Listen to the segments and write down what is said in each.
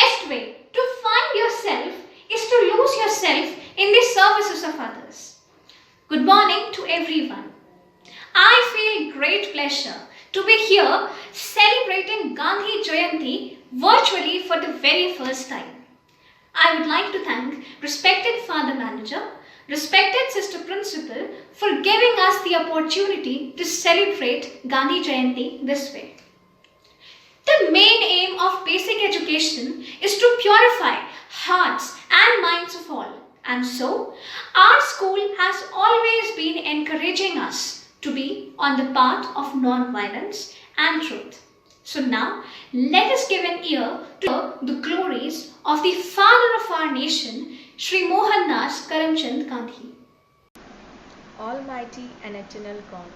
best way to find yourself is to lose yourself in the services of others. Good morning to everyone. I feel great pleasure to be here celebrating Gandhi Jayanti virtually for the very first time. I would like to thank respected Father Manager, respected Sister Principal for giving us the opportunity to celebrate Gandhi Jayanti this way. The main aim of basic education is to purify hearts and minds of all. And so, our school has always been encouraging us to be on the path of non-violence and truth. So now, let us give an ear to the glories of the father of our nation, Sri Mohandas Karamchand Gandhi. Almighty and eternal God,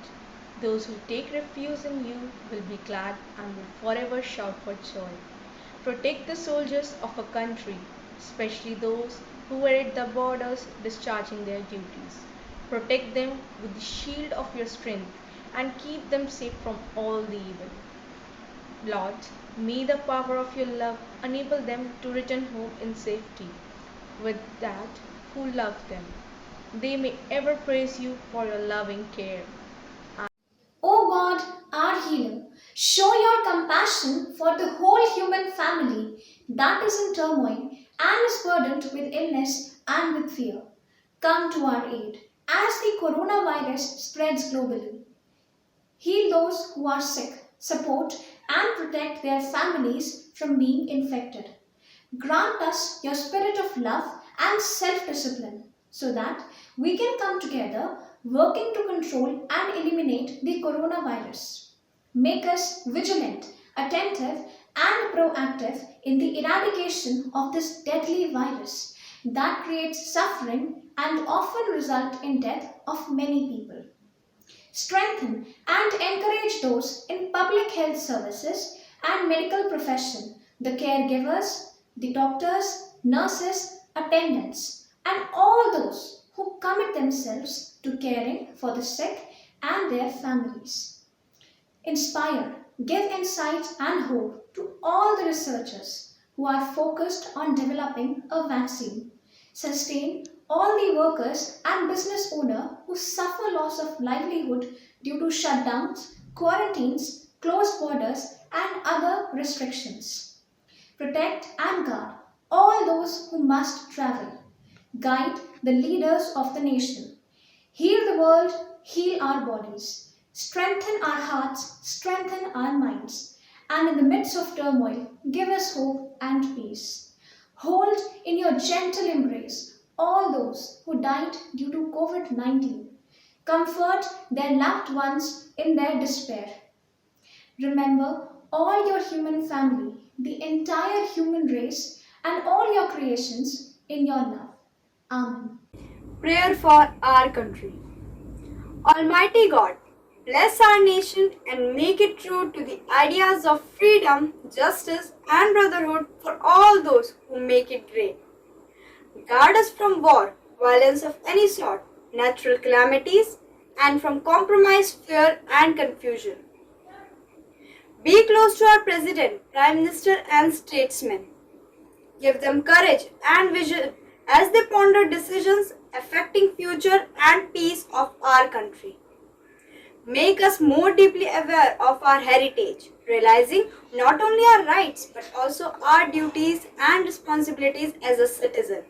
those who take refuge in you will be glad and will forever shout for joy. Protect the soldiers of a country, especially those who were at the borders discharging their duties. Protect them with the shield of your strength and keep them safe from all the evil. Lord, may the power of your love enable them to return home in safety with that who love them. They may ever praise you for your loving care. O God, our healer, show your compassion for the whole human family that is in turmoil and is burdened with illness and with fear. Come to our aid as the coronavirus spreads globally. Heal those who are sick, support and protect their families from being infected. Grant us your spirit of love and self-discipline so that we can come together working to control and eliminate the coronavirus. Make us vigilant, attentive and proactive in the eradication of this deadly virus that creates suffering and often result in death of many people. Strengthen and encourage those in public health services and medical profession, the caregivers, the doctors, nurses, attendants, and all those who commit themselves to caring for the sick and their families. Inspire, give insight and hope to all the researchers who are focused on developing a vaccine. Sustain all the workers and business owners who suffer loss of livelihood due to shutdowns, quarantines, closed borders, and other restrictions. Protect and guard all those who must travel. Guide the leaders of the nation. Heal the world, heal our bodies. Strengthen our hearts, strengthen our minds. And in the midst of turmoil, give us hope and peace. Hold in your gentle embrace all those who died due to COVID-19. Comfort their loved ones in their despair. Remember all your human family, the entire human race, and all your creations in your love. Amen. Prayer for our country. Almighty God, bless our nation and make it true to the ideas of freedom, justice, and brotherhood for all those who make it great. Guard us from war, violence of any sort, natural calamities, and from compromise, fear, and confusion. Be close to our President, Prime Minister, and statesmen. Give them courage and vision as they ponder decisions affecting future and peace of our country. Make us more deeply aware of our heritage, realizing not only our rights but also our duties and responsibilities as a citizen.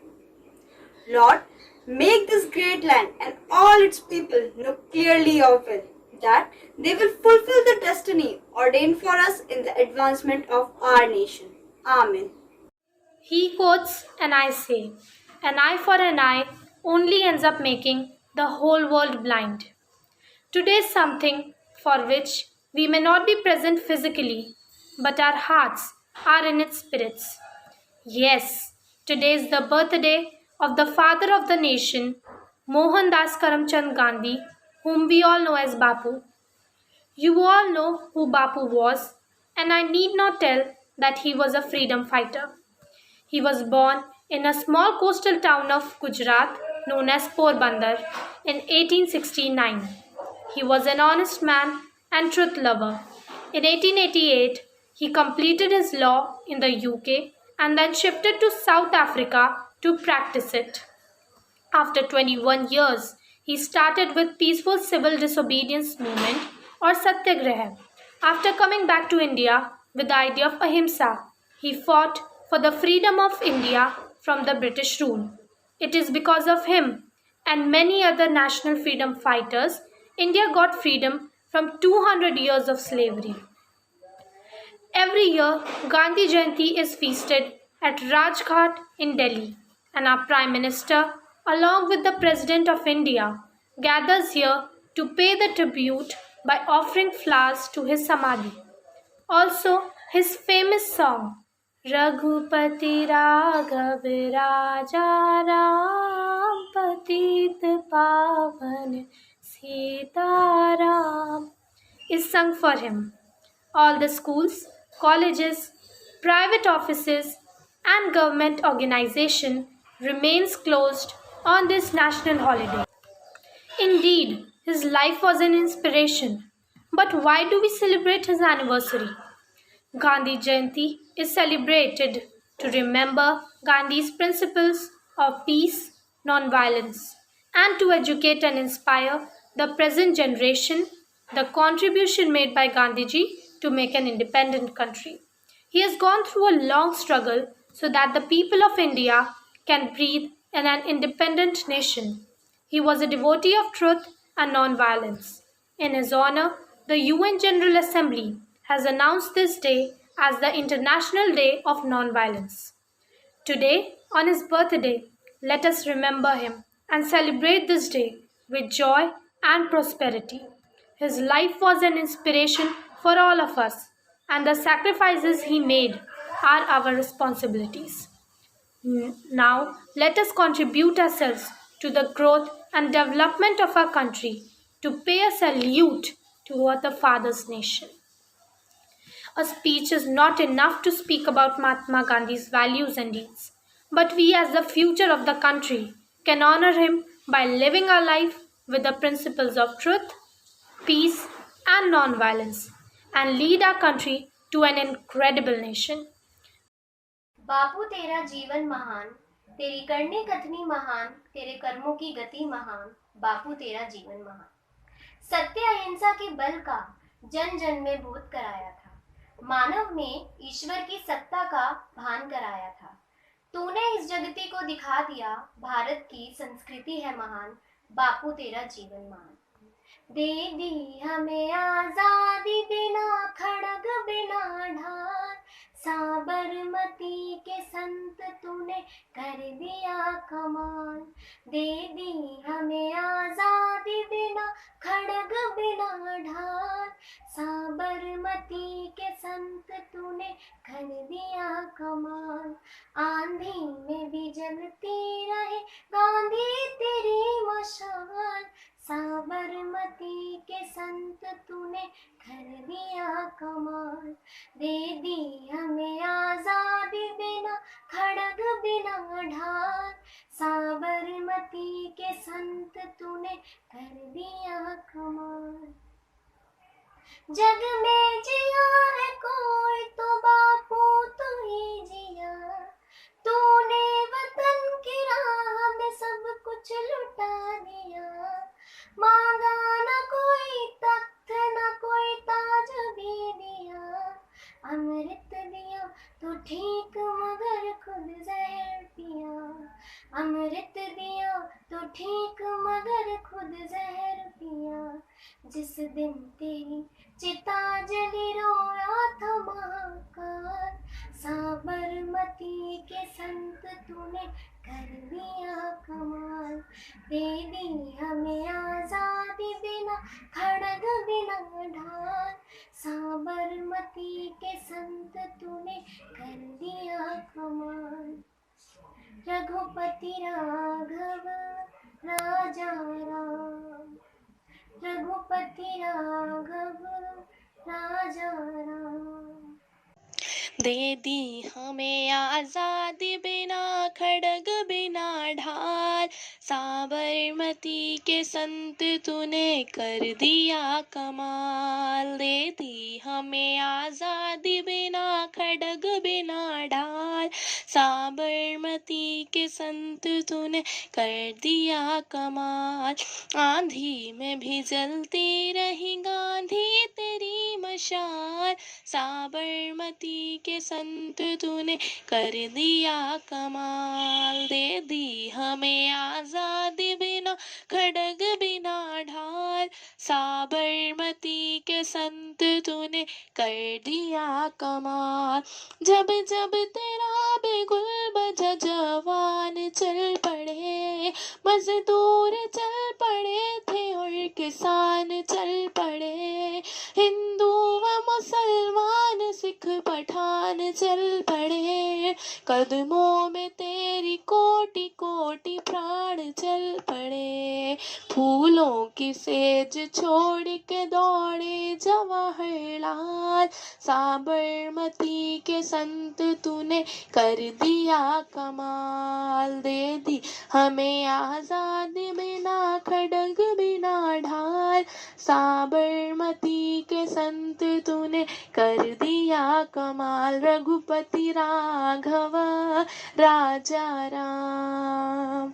Lord, make this great land and all its people know clearly your will, that they will fulfill the destiny ordained for us in the advancement of our nation. Amen. He quotes, and I say, an eye for an eye only ends up making the whole world blind. Today is something for which we may not be present physically, but our hearts are in its spirits. Yes, today is the birthday of the father of the nation, Mohandas Karamchand Gandhi, whom we all know as Bapu. You all know who Bapu was, and I need not tell that he was a freedom fighter. He was born in a small coastal town of Gujarat known as Porbandar in 1869. He was an honest man and truth lover. In 1888, he completed his law in the UK and then shifted to South Africa to practice it. After 21 years, he started with peaceful civil disobedience movement or satyagraha. After coming back to India with the idea of ahimsa, he fought for the freedom of India from the British rule. It is because of him and many other national freedom fighters India got freedom from 200 years of slavery. Every year, Gandhi Jayanti is feasted at Rajghat in Delhi, and our Prime Minister, along with the President of India, gathers here to pay the tribute by offering flowers to his samadhi. Also, his famous song, Raghupati Raghav Raja Ram Patit Pavan Sita Ram, is sung for him. All the schools, colleges, private offices, and government organization remains closed on this national holiday. Indeed, his life was an inspiration. But why do we celebrate his anniversary? Gandhi Jayanti is celebrated to remember Gandhi's principles of peace, non-violence, and to educate and inspire the present generation the contribution made by Gandhiji to make an independent country. He has gone through a long struggle so that the people of India can breathe in an independent nation. He was a devotee of truth and non-violence. In his honor, the UN General Assembly has announced this day as the International Day of Nonviolence. Today, on his birthday, let us remember him and celebrate this day with joy and prosperity. His life was an inspiration for all of us, and the sacrifices he made are our responsibilities. Now, let us contribute ourselves to the growth and development of our country to pay a salute to the Father's nation. A speech is not enough to speak about Mahatma Gandhi's values and deeds, but we, as the future of the country, can honor him by living our life with the principles of truth, peace, and non-violence, and lead our country to an incredible nation. बापू तेरा जीवन महान, तेरी करनी कथनी महान, तेरे कर्मों की गति महान, बापू तेरा जीवन महान। सत्य अहिंसा के बल का जन जन में बोध कराया था, मानव में ईश्वर की सत्ता का भान कराया था। तूने इस जगती को दिखा दिया, भारत की संस्कृति है महान, बापू तेरा जीवन महान। दे दी हमें आजादी बिना खड़ग बिना ढाल, साबरमती के संत तूने कर दिया कमाल। दे दी हमें आजादी बिना खड़ग बिना ढाल, साबरमती के संत तूने कर दिया कमाल। आंधी में भी जलती रहे गांधी तेरी मशाल, साबरमती के संत तूने कर दिया कमाल। दे दी हमें आजादी बिना खड़ग बिना ढाल, साबरमती के संत तूने कर दिया कमाल। जग में जिया है कोई तो बापू तू ही जिया, तूने वतन की राह में सब कुछ लुटा दिया। मांगा न कोई तख्त न कोई ताज भी दिया, अमृत दिया तो ठीक मगर खुद जहर पिया। अमृत दिया तो ठीक मगर खुद जहर पिया। जिस दिन तेरी चिता जली रोया था महाकाल, साबरमती के संत तूने कर दिया कमाल। दे दी हमें आजादी बिना खड़ग बिना ढाल, साबरमती के संत तूने कर दिया कमाल। रघुपति राघव राजा राम, रघुपति राघव राजा राम। दे दी हमें आजादी बिना खड़ग बिना ढाल, साबरमती के संत तूने कर दिया कमाल, दे दी हमें आज़ादी बिना खड़ग बिना ढाल। साबरमती के संत तूने कर दिया कमाल, आंधी में भी जलती रही गांधी तेरी मशाल। साबरमती के संत तूने कर दिया कमाल, दे दी हमें आज़ादी बिना खड़ग बिना ढाल। साबरमती के संत तूने कर दिया कमाल। जब जब तेरा बिगुल बजा जवान चल पड़े, मजदूर चल पड़े थे और किसान चल पड़े, हिंदू व मुसलमान सिख पठान चल पड़े, कदमों में तेरी कोटि कोटि प्राण चल पड़े। फूलों की सेज छोड़ के दौड़े जवाहरलाल। साबरमती के संत तूने कर दिया कमाल, दे दी हमें आज़ादी बिना खड़ग बिना ढाल। साबरमती के संत तूने कर दिया कमाल। रघुपति राघव राजा राम,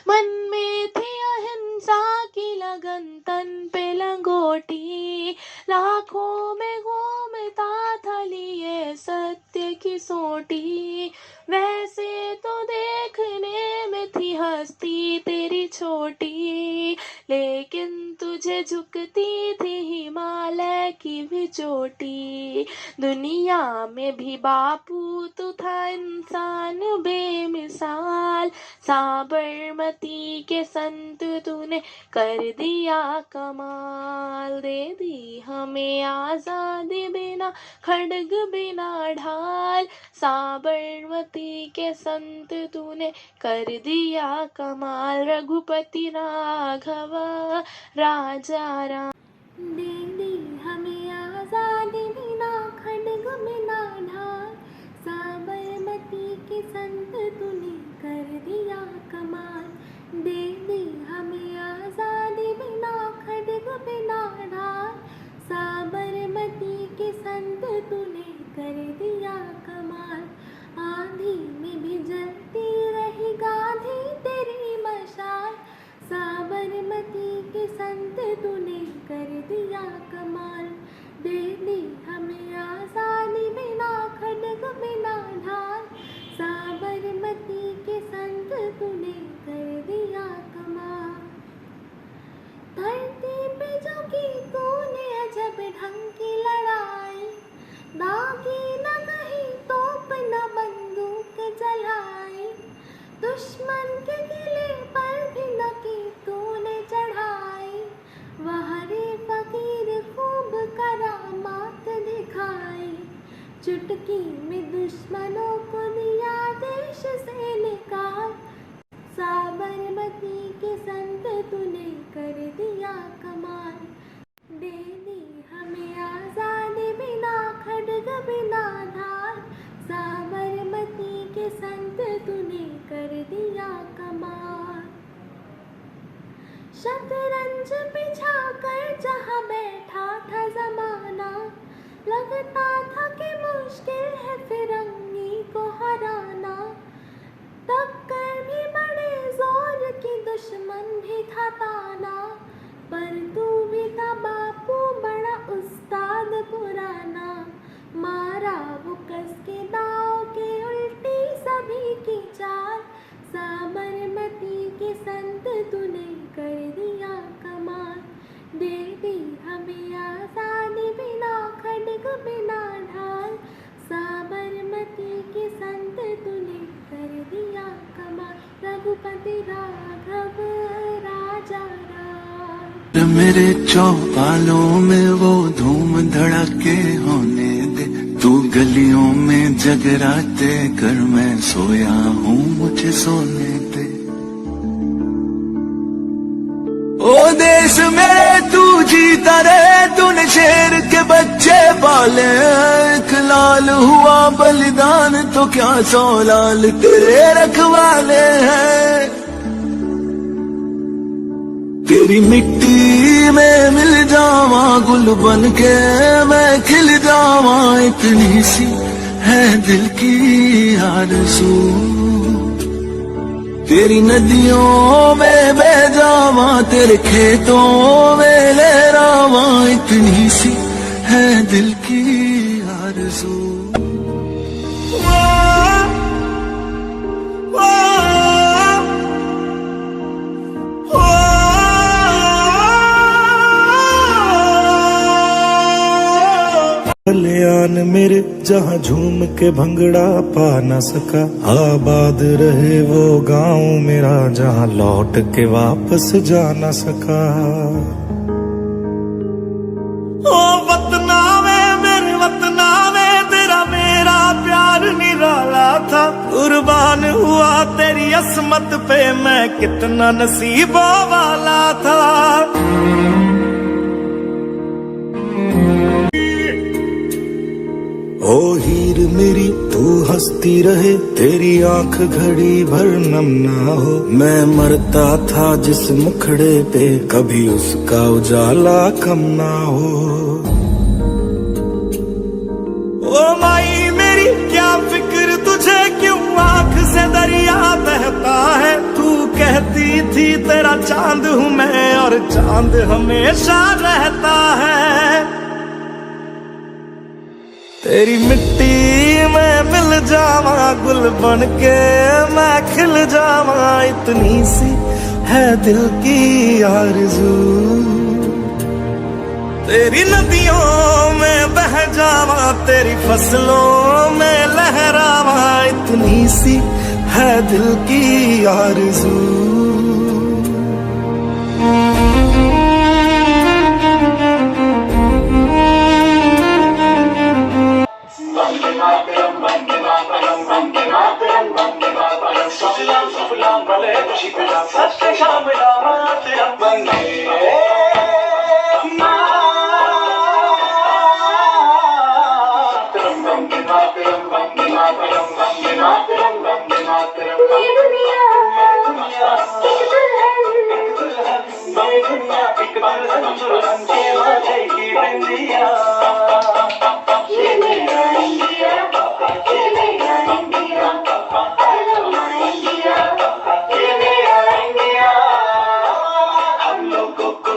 मन में थी अहिंसा की लगन तन पे लंगोटी, लाखों में घूमता था लिए सत्य की सोटी। वैसे तो देखने में थी हस्ती तेरी छोटी, लेकिन तुझे झुकती थी हिमालय की भी चोटी। दुनिया में भी बापू तू था इंसान बेमिसाल। साबरमती के संत तूने कर दिया कमाल, दे दी हमें आज़ादी बिना खड़ग बिना ढाल। साबरमती के संत तूने कर दिया कमाल। रघुपति राघव राजा राम, दे दी हमें आज़ादी बिना खड़ग बिना ढाल। साबरमती के संत तूने कर दिया कमाल, दे दी हमें आज़ादी बिना खड़ग बिना ढाल। साबरमती के संत तूने कर दिया कमाल, आंधी में भी जलती रही गांधी तेरी मशाल। साबरमती के संत तूने कर दिया कमाल, दे दी हमें आज़ादी बिना खड़ग बिना ढाल। साबरमती के संत तूने कर दिया कमाल। धरती पे जो की तूने अजब ढंग की लड़ाई, दागी न कहीं तोप न बंदूक जलाई। दुश्मन के किले पर भी न की तूने चढ़ाई, वहरे फकीर खूब करामात दिखाई। चुटकी में दुश्मनों को दिया देश से निकाल। साबरमती के संत तूने कर दिया कमाल, दे दी हमें आज़ादी बिना खड़ग बिना ढाल। साबरमती के संत तूने कर दिया कमाल। शतरंज बिछा कर जहाँ बैठा था जमाना, लगता था कि मुश्किल है फिरंगी को हराना। टक्कर भी बड़े जोर की दुश्मन भी था ताना, पर तू भी था बापू बड़ा उस्ताद पुराना। मारा वो कस के दाव के उल्टी सभी की चाल। साबरमती के संत तूने कर दिया कमाल, दे दी हमें आज़ादी बिना खड़ग बिना ढाल। साबरमती के संत तूने कर दिया कमाल। रघुपति राघव राजा राम, मेरे चौपालों में वो धूम धड़के होने दे। तू गलियों में जगराते कर, मैं सोया हूँ मुझे सोने दे। ओ देश में तू जीता रहे, तूने शेर के बच्चे पाले। एक लाल हुआ बलिदान तो क्या 100 लाल तेरे रखवाले हैं। तेरी मिट्टी में मिल जावा, गुल बन के मैं खिल जावा, इतनी सी है दिल की आरज़ू। तेरी नदियों में बह जावा, तेरे खेतों में लहरावा, इतनी सी है दिल की आरज़ू। कल्याण मेरे जहाँ झूम के भंगड़ा पा न सका, आबाद रहे वो गांव मेरा जहाँ लौट के वापस जा न सका। ओ वतना में मेरे वतना में तेरा मेरा प्यार निराला था, कुर्बान हुआ तेरी असमत पे मैं कितना नसीबों वाला था। ओ हीर मेरी तू हंसती रहे, तेरी आंख घड़ी भर नम ना हो, मैं मरता था जिस मुखड़े पे कभी उसका उजाला कम ना हो। ओ माई मेरी क्या फिक्र तुझे, क्यों आंख से दरिया बहता है, तू कहती थी तेरा चांद हूँ मैं और चांद हमेशा रहता है। तेरी मिट्टी में मिल जावा, गुल बन के मैं खिल जावा, इतनी सी है दिल की आरज़ू। तेरी नदियों में बह जावा, तेरी फसलों में लहरावा, इतनी सी है दिल की आरज़ू।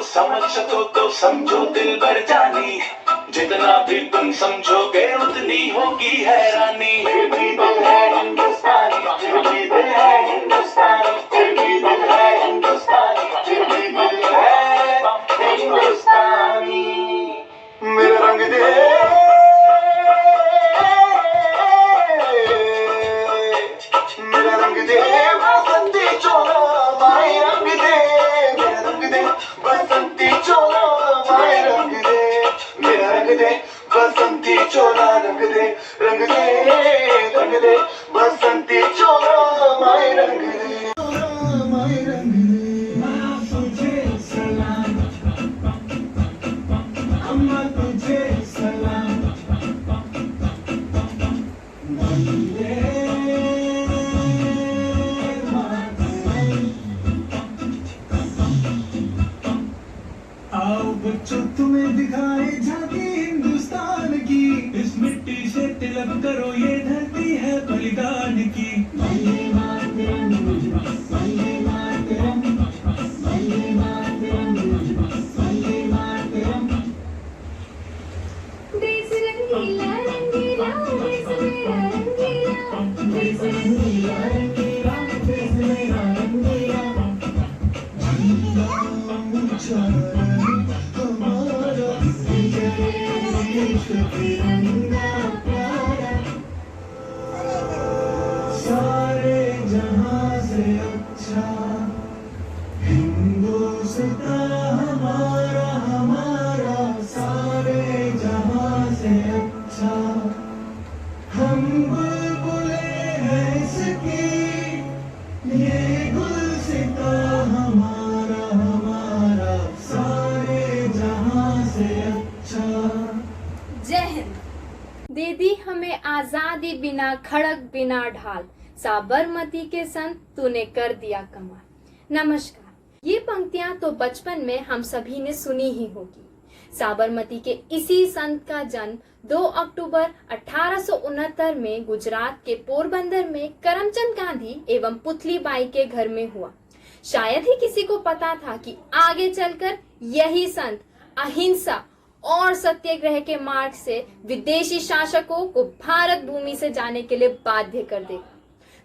समझ सको तो समझो दिल भर जानी, जितना भी तुम समझोगे उतनी होगी हैरानी। फिर भी दिल है हिंदुस्तानी, फिर भी दिल है हिंदुस्तानी, फिर भी दिल है हिंदुस्तानी, फिर भी दिल है हिंदुस्तानी। मेरा रंग दे मेरा रंग दे बसंती चोला, माए रंग दे मेरा रंग दे बसंती चोला, माए रंग दे मेरा रंग दे बसंती चोला, रंग दे रंग दे रंग दे बसंती चोला, माए रंग दे माए रंग दे। माँ तुझे सलाम, अम्मा तुझे सलाम, आओ बच्चों तुम्हें दिखाए झांकी हिंदुस्तान की, इस मिट्टी से तिलक करो ये धरती है बलिदान की। वंदे मातरम, वंदे मातरम, वंदे मातरम, वंदे मातरम। देश रंगीला रंगीला देश मेरा रंगीला, देश रंगीला रंगीला देश मेरा रंगीला। सारे जहां से अच्छा हिंदुस्तान हमारा हमारा, सारे जहां से अच्छा हम बुलबुले हैं इसकी, ये गुलसिता हमारा हमारा, सारे जहां से अच्छा। जय हिंद। दे दी हमें आजादी बिना खड़क बिना ढाल, साबरमती के संग तूने कर दिया कमाल। नमस्कार, ये पंक्तियां तो बचपन में हम सभी ने सुनी ही होगी। साबरमती के इसी संत का जन्म 2 अक्टूबर 1869 में गुजरात के पोरबंदर में करमचंद गांधी एवं पुतलीबाई के घर में हुआ। शायद ही किसी को पता था कि आगे चलकर यही संत अहिंसा और सत्याग्रह के मार्ग से विदेशी शासकों को भारत भूमि से जाने के लिए बाध्य कर देगा।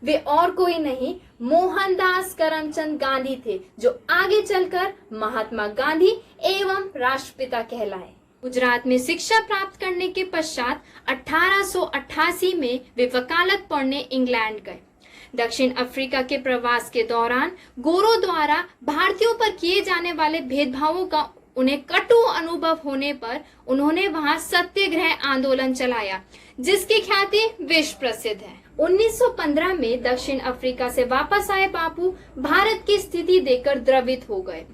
वे और कोई नहीं, मोहनदास करमचंद गांधी थे, जो आगे चलकर महात्मा गांधी एवं राष्ट्रपिता कहलाए। गुजरात में शिक्षा प्राप्त करने के पश्चात 1888 में वे वकालत पढ़ने इंग्लैंड गए। दक्षिण अफ्रीका के प्रवास के दौरान गोरों द्वारा भारतीयों पर किए जाने वाले भेदभावों का उन्हें कटु अनुभव होने पर उन्होंने वहां सत्याग्रह आंदोलन चलाया, जिसकी ख्याति विश्व प्रसिद्ध है। 1915 में दक्षिण अफ्रीका से वापस आए बापू भारत की स्थिति देखकर द्रवित हो गए।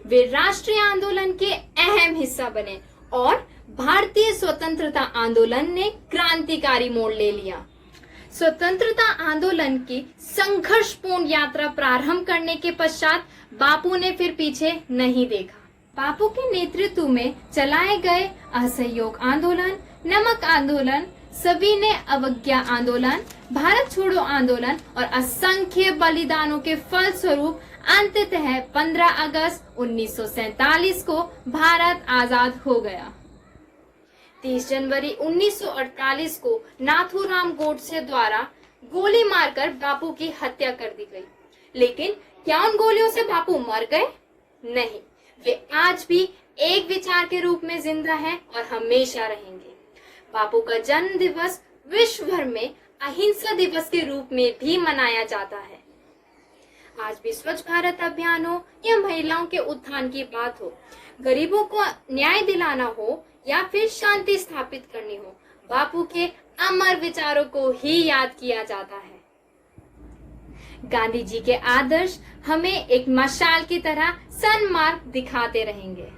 वे राष्ट्रीय आंदोलन के अहम हिस्सा बने और भारतीय स्वतंत्रता आंदोलन ने क्रांतिकारी मोड़ ले लिया। स्वतंत्रता आंदोलन की संघर्षपूर्ण यात्रा प्रारंभ करने के पश्चात बापू ने फिर पीछे नहीं देखा। बापू के नेतृत्व में चलाए गए असहयोग आंदोलन, नमक आंदोलन, सविनय अवज्ञा आंदोलन, भारत छोड़ो आंदोलन और असंख्य बलिदानों के फलस्वरूप अंततः 15 अगस्त 1947 को भारत आजाद हो गया। 30 जनवरी 1948 को नाथूराम गोडसे द्वारा गोली मारकर बापू की हत्या कर दी गई। लेकिन क्या उन गोलियों से बापू मर गए? नहीं, वे आज भी एक विचार के रूप में जिंदा हैं और हमेशा रहेंगे। बापू का जन्म दिवस विश्व भर में अहिंसा दिवस के रूप में भी मनाया जाता है। आज भी स्वच्छ भारत अभियान हो या महिलाओं के उत्थान की बात हो, गरीबों को न्याय दिलाना हो या फिर शांति स्थापित करनी हो, बापू के अमर विचारों को ही याद किया जाता है। गांधी जी के आदर्श हमें एक मशाल की तरह सन्मार्ग दिखाते रहेंगे।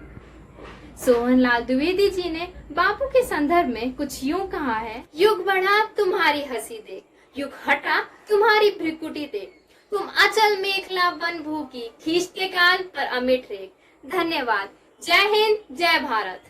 सोहनलाल द्विवेदी जी ने बापू के संदर्भ में कुछ यूं कहा है, युग बढ़ा तुम्हारी हंसी देख, युग हटा तुम्हारी भ्रिकुटी देख, तुम अचल मेखला बन भूखी, खींचते काल पर अमिट रेख। धन्यवाद। जय हिंद, जय Bharat.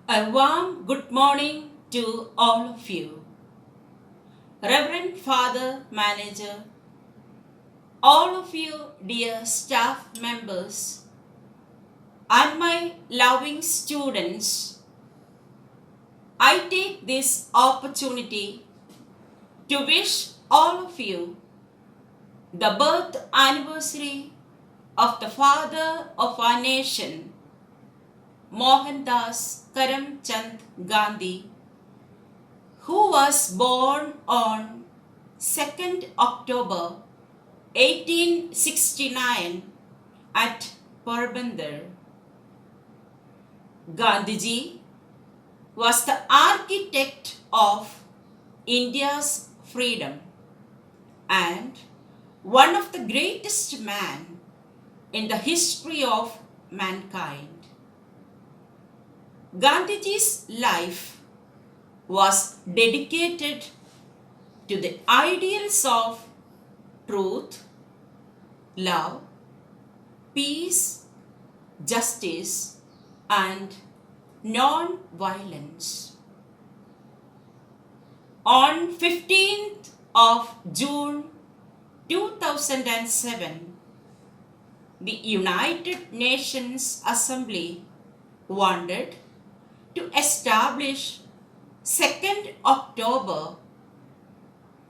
A warm good morning to all of you. Reverend Father Manager, all of you dear staff members, and my loving students, I take this opportunity to wish all of you the birth anniversary of the father of our nation, Mohandas Karamchand Gandhi, who was born on 2nd October 1869 at Porbandar. Gandhiji was the architect of India's freedom and one of the greatest men in the history of mankind. Gandhiji's life was dedicated to the ideals of truth, love, peace, justice, and non-violence. On 15th of June 2007, the United Nations Assembly wanted to establish 2nd October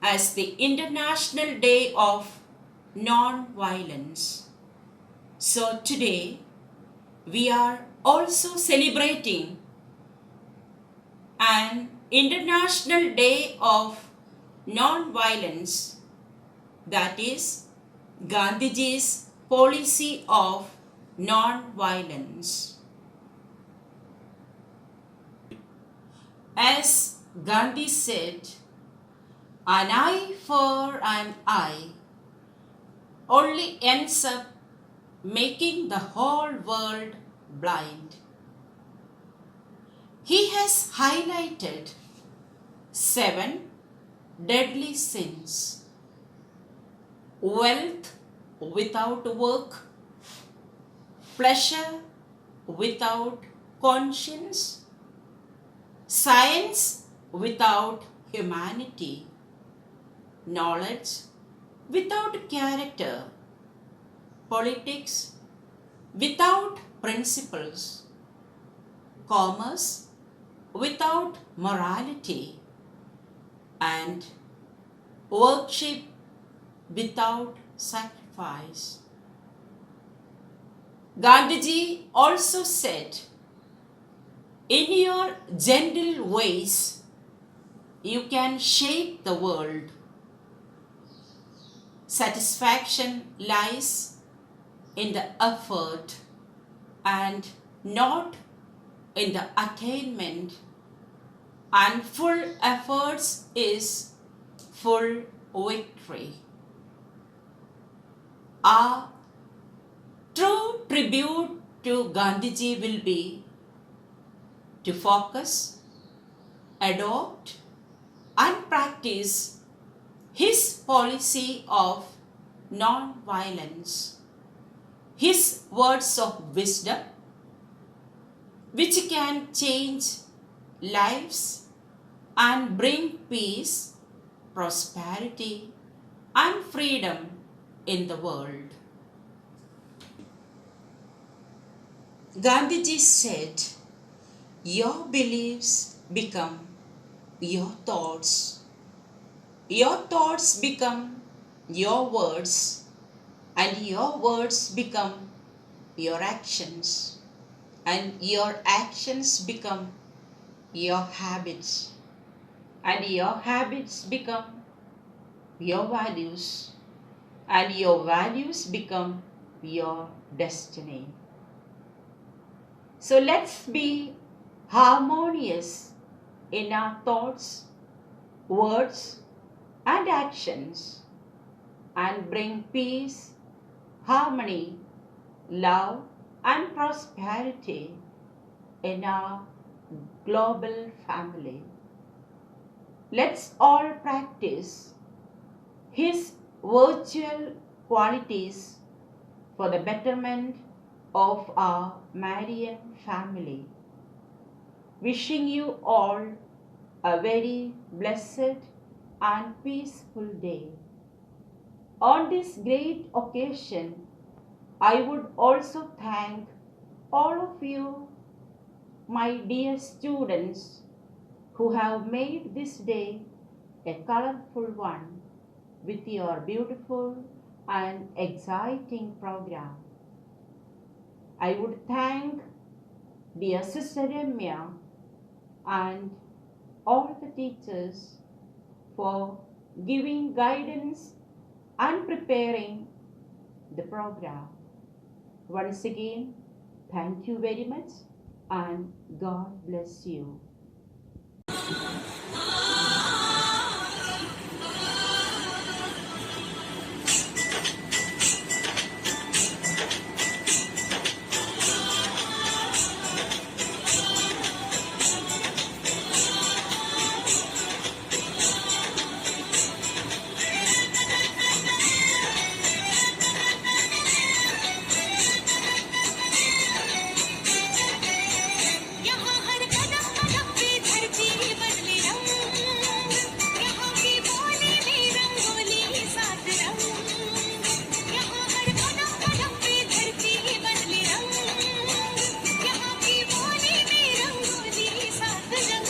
as the International Day of Non-Violence. So today we are also celebrating an International Day of Non-Violence, that is Gandhiji's policy of non-violence. As Gandhi said, an eye for an eye only ends up making the whole world blind. He has highlighted 7 deadly sins: wealth without work, pleasure without conscience, science without humanity, knowledge without character, politics without principles, commerce without morality, and worship without sacrifice. Gandhiji also said, in your gentle ways, you can shape the world. Satisfaction lies in the effort and not in the attainment, and full efforts is full victory. Our true tribute to Gandhiji will be to focus, adopt, and practice his policy of non-violence, his words of wisdom, which can change lives and bring peace, prosperity, and freedom in the world. Gandhiji said, your beliefs become your thoughts become your words, and your words become your actions, and your actions become your habits, and your habits become your values, and your values become your destiny. So let's be harmonious in our thoughts, words, and actions, and bring peace, harmony, love, and prosperity in our global family. Let's all practice his virtual qualities for the betterment of our Marian family. Wishing you all a very blessed and peaceful day. On this great occasion, I would also thank all of you, my dear students, who have made this day a colorful one with your beautiful and exciting program. I would thank dear Sister Ramya and all the teachers for giving guidance and preparing the program. Once again, thank you very much. and God bless you. यहाँ हर कदम कदम पे धरती बदले रंग, यहाँ की बोली में रंगोली सात रंग, यहाँ हर कदम कदम पे धरती बदले रंग, यहाँ की बोली में रंगोली सात रंग।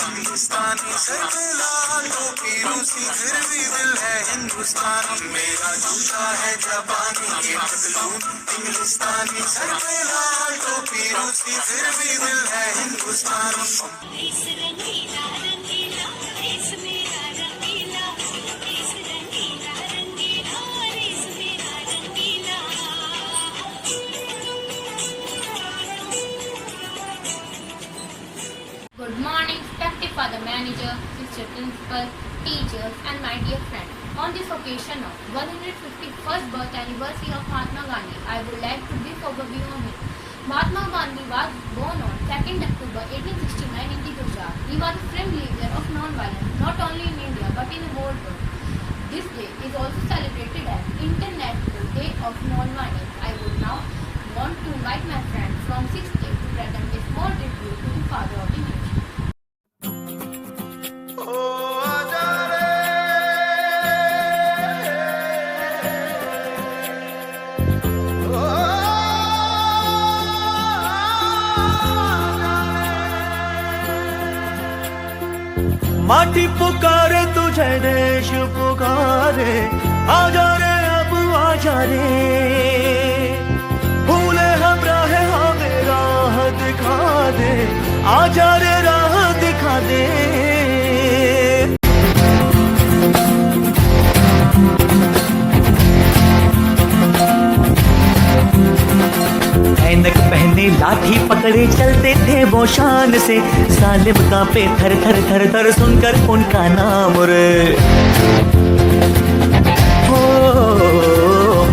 हिंदुस्तानी सर पे लाल टोपी रूसी फिर भी दिल है हिंदुस्तानी मेरा जूता है जापानी ये पतलून इंग्लिस्तानी सर पे लाल टोपी रूसी फिर भी दिल है हिंदुस्तानी। इस रंगीला रंगीला इस मेरा रंगीला, इस रंगीला रंगीला इस मेरा रंगीला। Good morning, respected Father Manager, Sister Principal, teachers and my dear friend. On this occasion of 151st birth anniversary of Mahatma Gandhi, I would like to brief overview on him. Mahatma Gandhi was born on 2nd October 1869 in Gujarat. He was a firm leader of non-violence, not only in India but in the whole world. This day is also celebrated as International Day of Non-Violence. I would now want to invite my friend from 6th grade to present a small tribute to the father of the nation. माटी पुकारे तुझे देश पुकारे आजा रे अब आजा रे भूले हम राह हमें राह दिखा दे आजा रे राह दिखा दे। ऐनक पहने लाठी पकड़े चलते थे वो शान से सालिम कांपे थर थर थर थर सुनकर उनका नाम रे हो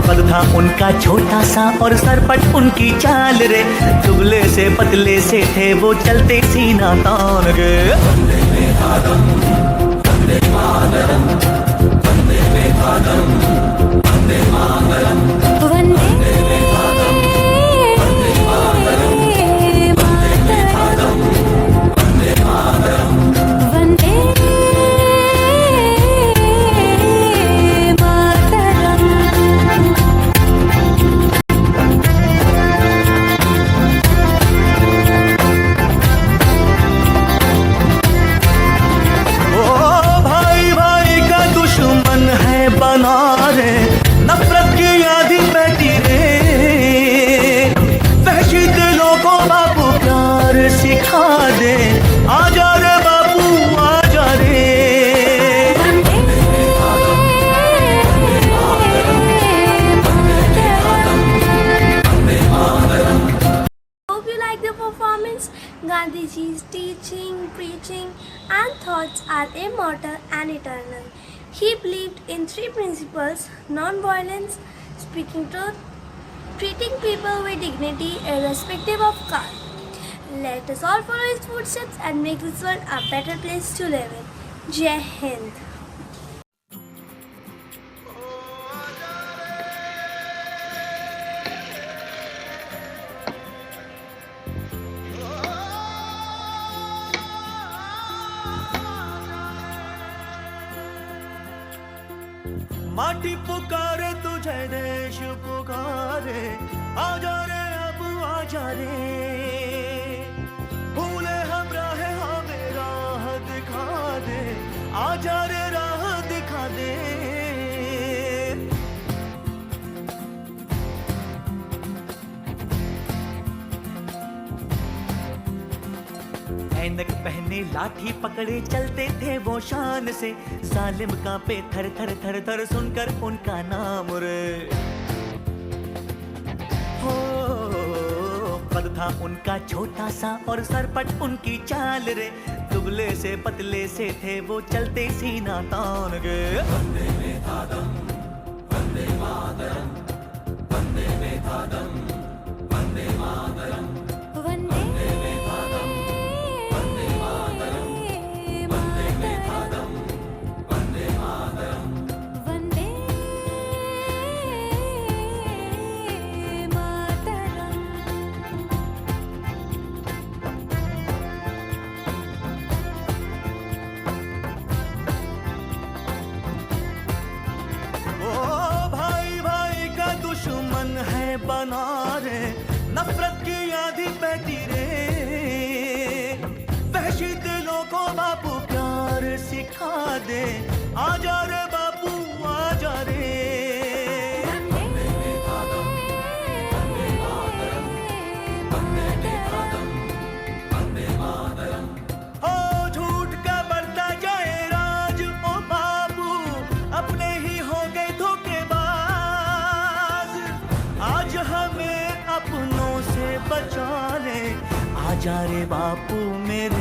पग था उनका छोटा सा और सरपट उनकी चाल रे दुबले से पतले से थे वो चलते सीना तान के Vande Mataram Vande Mataram Vande Mataram Vande Mataram and eternal. He believed in three principles: non-violence, speaking truth, treating people with dignity irrespective of caste. Let us all follow his footsteps and make this world a better place to live in. Jai Hind. माटी पुकारे तुझे, देश पुकारे, आजा रे अब आजा रे, भूले हम राह हमें राह दिखा दे, आजा रे राह दिखा दे। ऐनक पहने लाठी पकड़े चलते थे वो शान से, सालिम कांपे थर थर थर थर सुनकर उनका नाम रे। हो कद था उनका छोटा सा और सरपट उनकी चाल रे, दुबले से पतले से थे वो चलते सीना तान के। वंदे में था दम, वंदे मातरम, वंदे में था दम, वंदे मातरम, वंदे में था दम, वंदे मातरम, वंदे में था दम, वंदे मातरम, वंदे मातरम। ओ भाई भाई का दुश्मन है बना रे, नफरत की आंधी बहती रे, वहशी दिलों को बापू प्यार सिखा दे, आजा रे बापू आजा रे। वंदे में था दम, वंदे मातरम, वंदे में था दम, वंदे मातरम। हो झूठ का बढ़ता जाए राज ओ बाबू, अपने ही हो गए धोखेबाज, आज हमें अपनों से बचा ले, आजा रे बापू मेरे।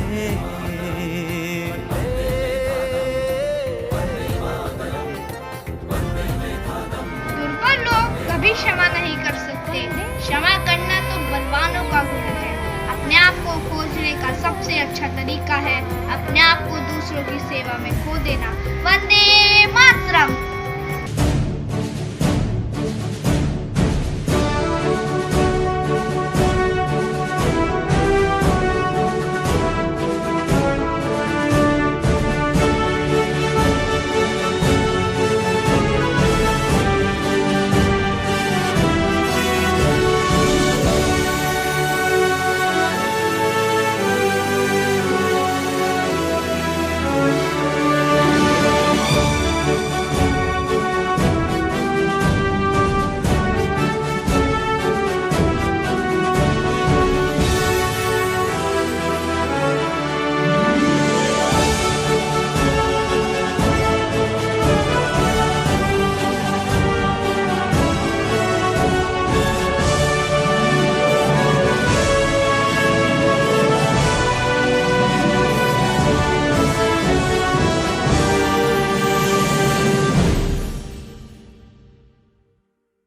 दुर्बल लोग कभी क्षमा नहीं कर सकते। क्षमा करना तो बलवानों का गुण है। अपने आप को खोजने का सबसे अच्छा तरीका है अपने आप को दूसरों की सेवा में खो देना। वंदे